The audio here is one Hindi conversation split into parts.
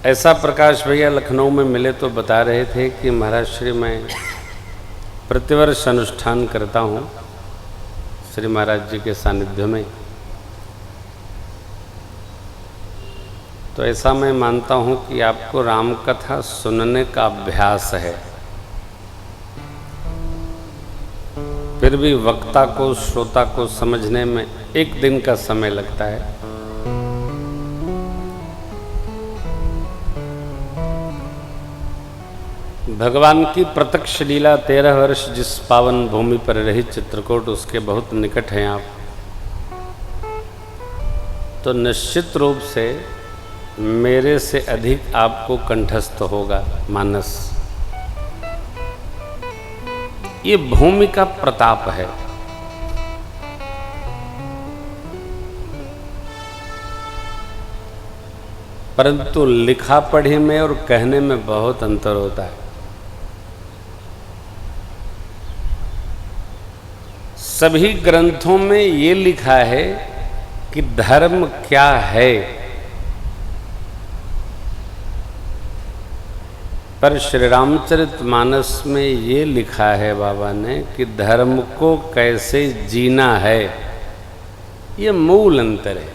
ऐसा प्रकाश भैया लखनऊ में मिले तो बता रहे थे कि महाराज श्री मैं प्रतिवर्ष अनुष्ठान करता हूँ श्री महाराज जी के सानिध्य में। तो ऐसा मैं मानता हूँ कि आपको राम कथा सुनने का अभ्यास है, फिर भी वक्ता को श्रोता को समझने में एक दिन का समय लगता है। भगवान की प्रत्यक्ष लीला 13 वर्ष जिस पावन भूमि पर रही चित्रकूट, उसके बहुत निकट हैं आप, तो निश्चित रूप से मेरे से अधिक आपको कंठस्थ होगा मानस। ये भूमि का प्रताप है। परंतु लिखा पढ़ी में और कहने में बहुत अंतर होता है। सभी ग्रंथों में ये लिखा है कि धर्म क्या है, पर श्री रामचरितमानस में ये लिखा है बाबा ने कि धर्म को कैसे जीना है। ये मूल अंतर है।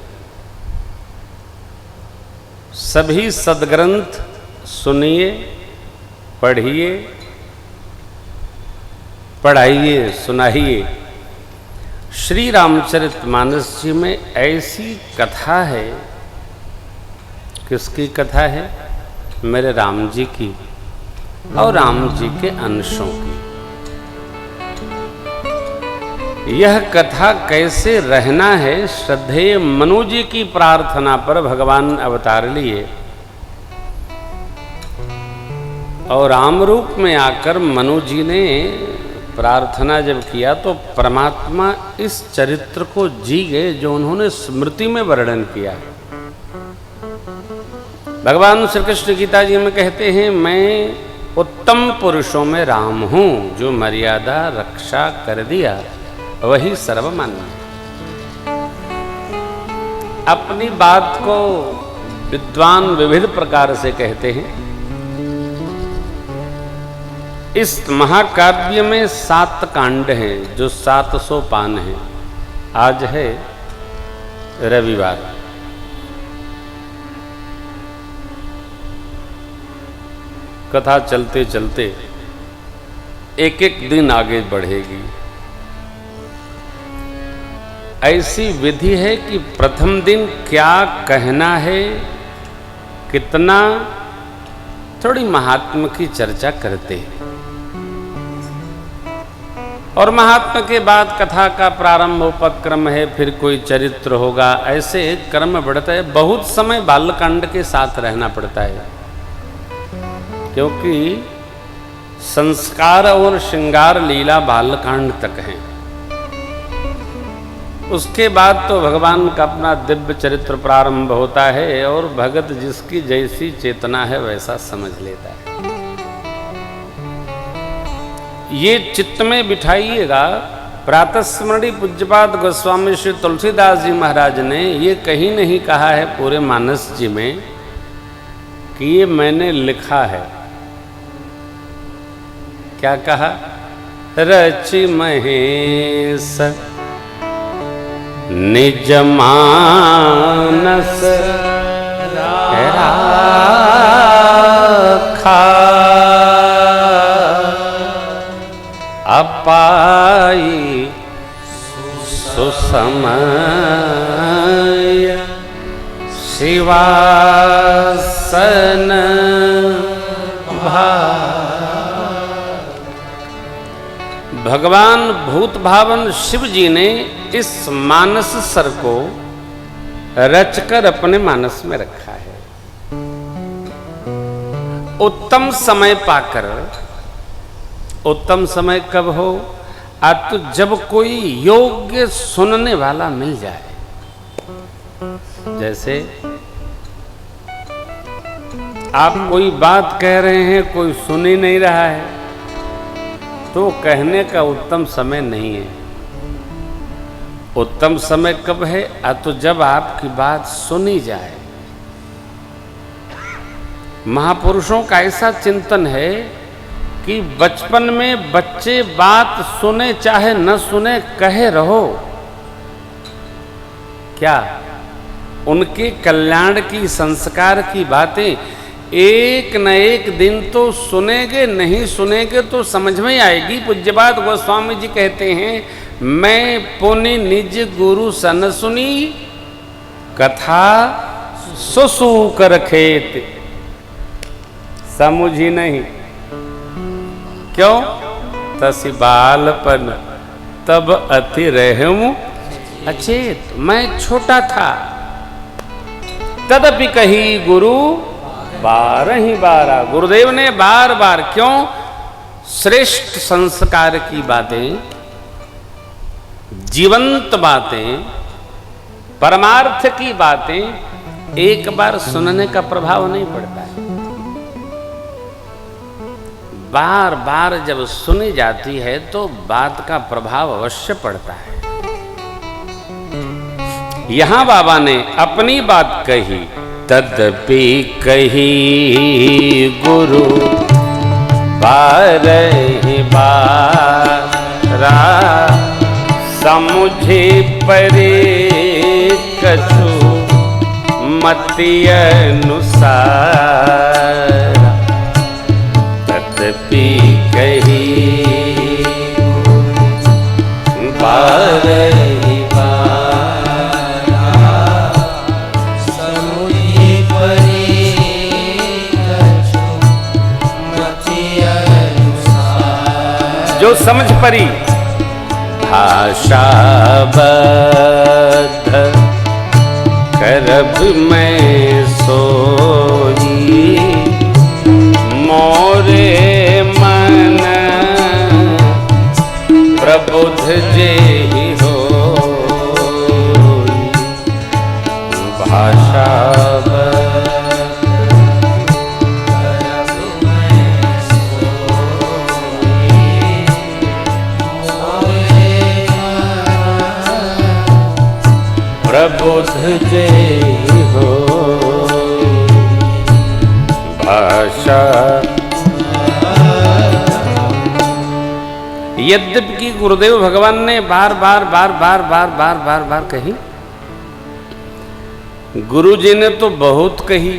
सभी सद्ग्रंथ सुनिए, पढ़िए, पढ़ाइए, सुनाइए। श्री रामचरितमानस जी में ऐसी कथा है। किसकी कथा है? मेरे राम जी की और राम जी के अंशों की। यह कथा कैसे रहना है, श्रद्धेय मनु जी की प्रार्थना पर भगवान अवतार लिए और राम रूप में आकर मनु जी ने प्रार्थना जब किया तो परमात्मा इस चरित्र को जी गए जो उन्होंने स्मृति में वर्णन किया है। भगवान श्री कृष्ण गीता जी में कहते हैं, मैं उत्तम पुरुषों में राम हूं, जो मर्यादा रक्षा कर दिया वही सर्वमान्य। अपनी बात को विद्वान विविध प्रकार से कहते हैं। इस महाकाव्य में 7 कांड हैं जो 700 पान हैं। आज है रविवार। कथा चलते चलते एक एक दिन आगे बढ़ेगी। ऐसी विधि है कि प्रथम दिन क्या कहना है, कितना, थोड़ी महात्मा की चर्चा करते हैं और महात्मा के बाद कथा का प्रारंभ उपक्रम है, फिर कोई चरित्र होगा, ऐसे क्रम बढ़ता है। बहुत समय बालकांड के साथ रहना पड़ता है क्योंकि संस्कार और श्रृंगार लीला बालकांड तक है। उसके बाद तो भगवान का अपना दिव्य चरित्र प्रारंभ होता है और भगत जिसकी जैसी चेतना है वैसा समझ लेता है। ये चित्त में बिठाइएगा। प्रातः स्मरणी पूज्यपाद गोस्वामी श्री तुलसीदास जी महाराज ने ये कहीं नहीं कहा है पूरे मानस जी में कि ये मैंने लिखा है। क्या कहा? रचि महेश निज मानस राखा, अपाई सुसमय शिवासन भगवान भूत भावन शिव जी ने इस मानस सर को रचकर अपने मानस में रखा है। उत्तम समय पाकर, उत्तम समय कब हो? तो जब कोई योग्य सुनने वाला मिल जाए। जैसे आप कोई बात कह रहे हैं, कोई सुन ही नहीं रहा है, तो कहने का उत्तम समय नहीं है। उत्तम समय कब है? तो जब आपकी बात सुनी जाए। महापुरुषों का ऐसा चिंतन है कि बचपन में बच्चे बात सुने चाहे न सुने, कहे रहो। क्या उनके कल्याण की, संस्कार की बातें एक न एक दिन तो सुनेंगे, नहीं सुनेंगे तो समझ में आएगी। पूज्यपाद गोस्वामी जी कहते हैं, मैं पुनि निज गुरु सन सुनी, कथा सुसु कर खेत। समझी नहीं क्यों? तसी बालपन तब अति रहूं अचेत। मैं छोटा था तदपि कही गुरु 12 गुरुदेव ने बार बार, क्यों? श्रेष्ठ संस्कार की बातें, जीवंत बातें, परमार्थ की बातें एक बार सुनने का प्रभाव नहीं पड़ता है। बार बार जब सुनी जाती है तो बात का प्रभाव अवश्य पड़ता है। यहां बाबा ने अपनी बात कही, तदपि कही गुरु 12 समुझे परे कछु मति अनुसार। तदपि कही 12 समुझे परे कछु मति अनुसार। जो समझ परी, भाषाबद्ध करब मैं सोई, मोरे मन प्रबुद्ध जेहि होई। भाषाबद्ध प्रबुद्ध जेहि होई। भाषा यद्यपि गुरुदेव भगवान ने बार बार कही, गुरु जी ने तो बहुत कही,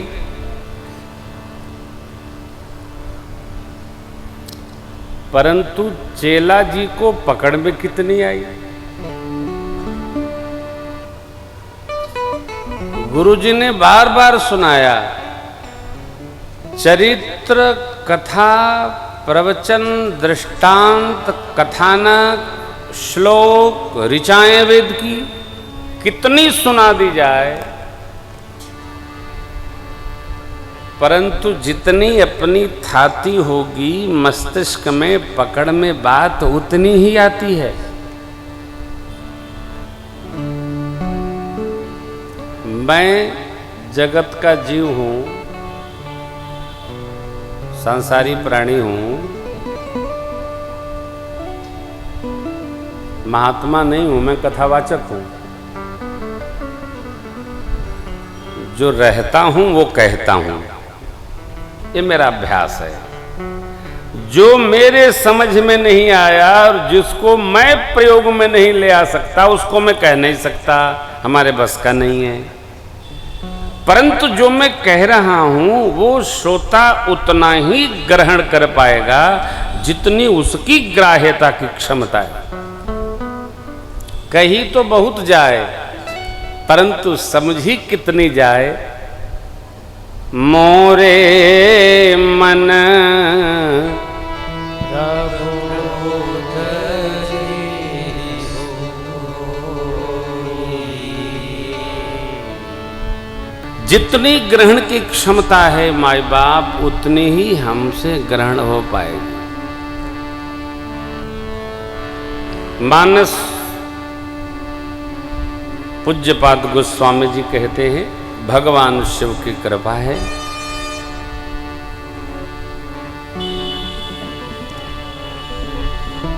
परंतु चेला जी को पकड़ में कितनी आई। गुरु जी ने बार बार सुनाया, चरित्र, कथा, प्रवचन, दृष्टांत, कथानक, श्लोक, ऋचाएं वेद की कितनी सुना दी जाए, परंतु जितनी अपनी थाती होगी मस्तिष्क में पकड़ में बात उतनी ही आती है। मैं जगत का जीव हूं, सांसारी प्राणी हूं, महात्मा नहीं हूं, मैं कथावाचक हूं। जो रहता हूं वो कहता हूं, ये मेरा अभ्यास है। जो मेरे समझ में नहीं आया और जिसको मैं प्रयोग में नहीं ले आ सकता उसको मैं कह नहीं सकता, हमारे बस का नहीं है। परंतु जो मैं कह रहा हूं वो श्रोता उतना ही ग्रहण कर पाएगा जितनी उसकी ग्राह्यता की क्षमता है। कही तो बहुत जाए परंतु समझी कितनी जाए। मोरे मन जितनी ग्रहण की क्षमता है माई बाप उतनी ही हमसे ग्रहण हो पाएगी। मानस पूज्यपाद गोस्वामी जी कहते हैं भगवान शिव की कृपा है।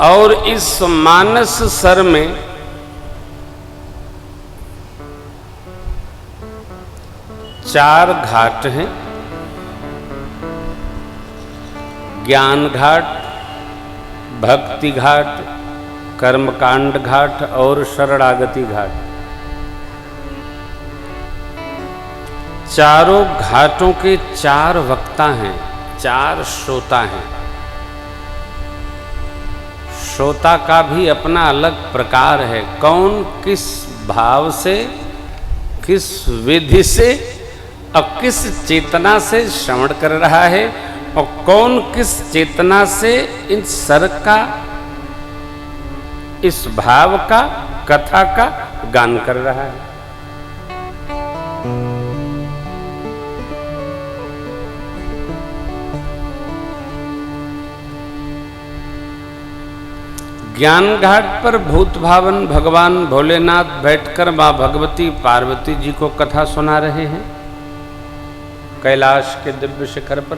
और इस मानस सर में चार घाट हैं। ज्ञान घाट, भक्ति घाट, कर्मकांड घाट और शरणागति घाट। चारों घाटों के 4 वक्ता हैं, 4 श्रोता हैं। श्रोता का भी अपना अलग प्रकार है। कौन किस भाव से, किस विधि से और किस चेतना से श्रवण कर रहा है, और कौन किस चेतना से इन सर का, इस भाव का, कथा का गान कर रहा है। ज्ञान घाट पर भूत भावन भगवान भोलेनाथ बैठकर मां भगवती पार्वती जी को कथा सुना रहे हैं कैलाश के दिव्य शिखर पर।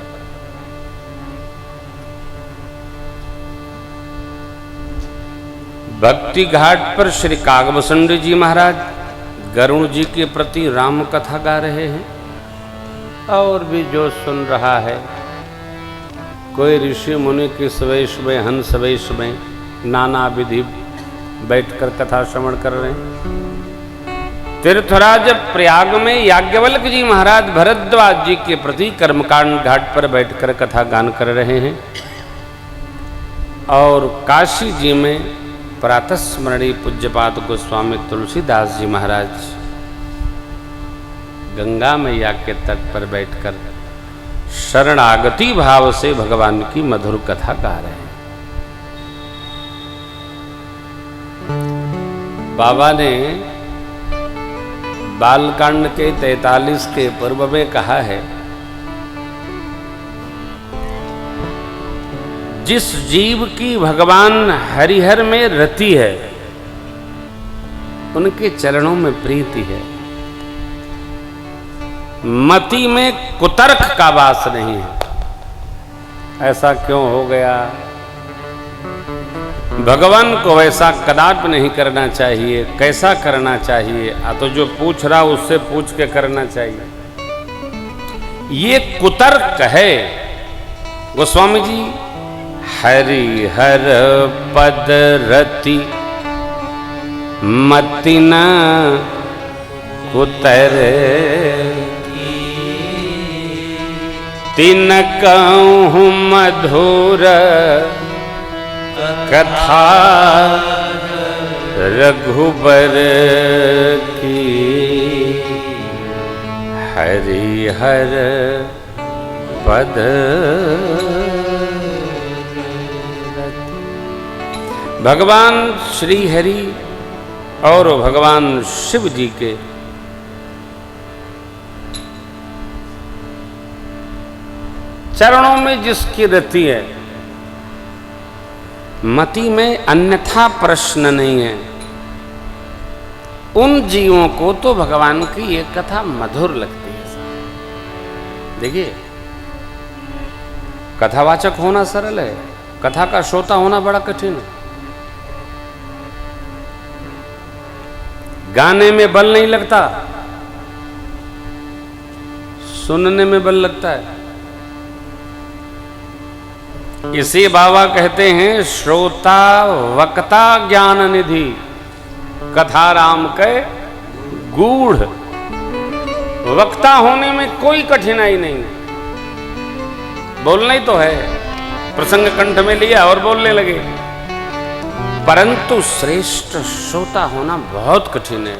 भक्ति घाट पर श्री कागभूषण जी महाराज गरुण जी के प्रति राम कथा गा रहे हैं। और भी जो सुन रहा है, कोई ऋषि मुनि किस वेश में, हंस वेश में नाना विधि बैठकर कथा श्रवण कर रहे हैं। तीर्थराज प्रयाग में याज्ञवल्क जी महाराज भरद्वाज जी के प्रति कर्मकांड घाट पर बैठकर कथा गान कर रहे हैं। और काशी जी में प्रातस्मरणीय पूज्यपाद गोस्वामी तुलसीदास जी महाराज गंगा मैया के तट पर बैठकर शरणागति भाव से भगवान की मधुर कथा गा रहे हैं। बाबा ने बालकांड के 43 के पर्व में कहा है, जिस जीव की भगवान हरिहर में रति है, उनके चरणों में प्रीति है। मति में कुतर्क का वास नहीं है। ऐसा क्यों हो गया? भगवान को वैसा कदापि नहीं करना चाहिए। कैसा करना चाहिए? तो जो पूछ रहा उससे पूछ के करना चाहिए। ये कुतर्क है। गोस्वामी जी, हरिहर पद रति मति न कुतर तिन कहूँ मधुर कथा रघुबर की। हरिहर पद भगवान श्री हरि और भगवान शिव जी के चरणों में जिसकी रति है, मति में अन्यथा प्रश्न नहीं है, उन जीवों को तो भगवान की ये कथा मधुर लगती है। देखिए, कथावाचक होना सरल है, कथा का श्रोता होना बड़ा कठिन है। गाने में बल नहीं लगता, सुनने में बल लगता है। इसी बाबा कहते हैं, श्रोता वक्ता ज्ञान निधि कथा राम के गूढ़। वक्ता होने में कोई कठिनाई नहीं, बोलना ही तो है। प्रसंग कंठ में लिया और बोलने लगे, परंतु श्रेष्ठ श्रोता होना बहुत कठिन है।